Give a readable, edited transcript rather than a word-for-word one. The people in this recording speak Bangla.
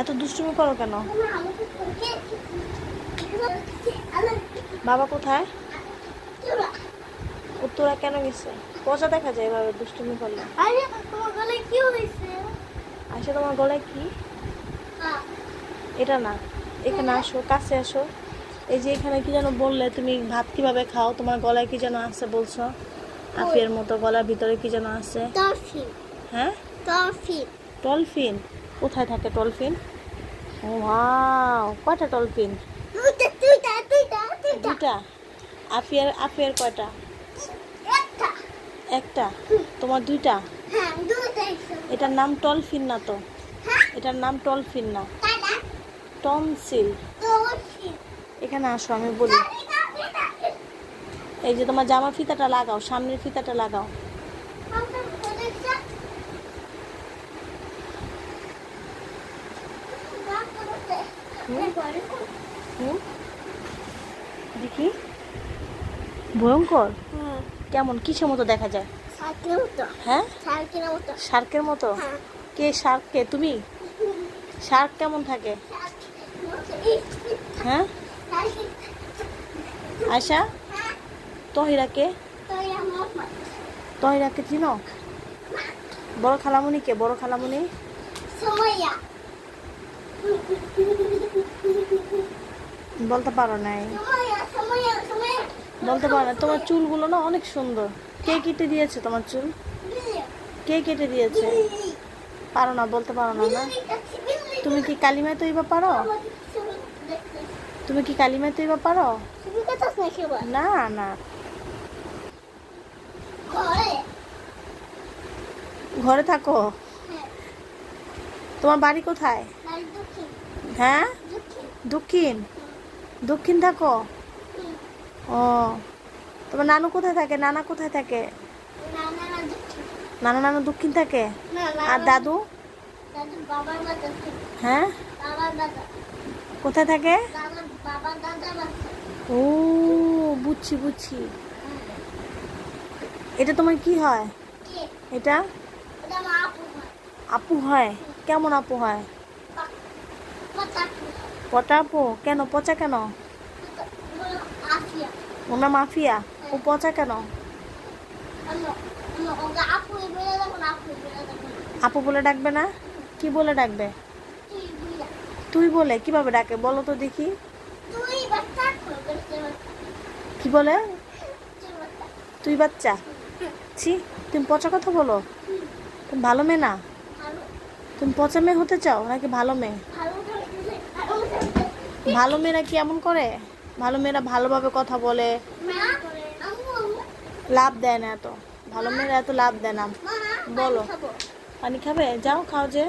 এত দুষ্টুমি করো কেন? বাবা কোথায়? তোরা কেন গেছে? পচা দেখা যায় এভাবে দুষ্টুমি করলে। আচ্ছা তোমার গলায় কি? এটা না, এখানে আসো, কাছে আসো। এই যে এখানে কি যেন বললে তুমি, ভাত কিভাবে খাও? তোমার গলায় কি যেন আছে বলছো? আফিয়ার মতো গলার ভিতরে কি যেন আছে? হ্যাঁ, ডলফিন। কোথায় থাকে ডলফিন? ও ওয়াও, কয়টা ডলফিন? দুটা। আফিয়ার কয়টা? একটা। তোমার দুইটা? এটার নাম ডলফিন না তো, এটার নাম ডলফিন না, টনসিল। এখানে আসো, আমি বলি। এই যে তোমার জামার ফিতাটা লাগাও, সামনের ফিতাটা লাগাও। দেখি, ভয়ঙ্কর কেমন, কিসের মতো দেখা যায়? হ্যাঁ, শার্কের মতো। কে শার্ক? কে তুমি? শার্ক কেমন থাকে? হ্যাঁ, আয়শা, তহিরাকে চিনো? বড় খালামুনি কে? বড় খালামুনি বলতে পারো নাই? বলতে পারো না? তোমার চুলগুলো না অনেক সুন্দর। কে কেটে দিয়েছে তোমার চুল? কে কেটে দিয়েছে? পারো না, বলতে পারো না? না, তুমি কি কালিমা তৈবা পারো? তুমি কি কালিমা তৈবা পারো? না না, ঘরে থাকো। তোমার বাড়ি কোথায়? হ্যাঁ, দক্ষিণ। দক্ষিণ থাকো। ও, তোমার নানু কোথায় থাকে? নানা কোথায় থাকে? নানু দক্ষিণ থাকে। আর দাদু? হ্যাঁ, কোথায় থাকে? ও, বুঝছি। এটা তোমার কি হয়? এটা আপু হয়। কেমন আপু হয়? পচা আপু। কেন পচা? কেন? ওনার মাফিয়া। ও পচা কেন? আপু বলে ডাকবে না? কি বলে ডাকবে? তুই বলে কিভাবে ডাকে বলো তো দেখি। কি বলে? তুই বাচ্চা। ছি, তুমি পচা কথা বলো। তুমি ভালো মেয়ে না? তুমি পচা মেয়ে হতে চাও নাকি ভালো মেয়ে? ভালো মেয়েরা কি এমন করে? ভালো মেয়েরা ভালোভাবে কথা বলে, লাভ দেয় না এত। ভালো মেয়েরা এত লাভ দেয় না। বলো, পানি খাবে? যাও খাও যে।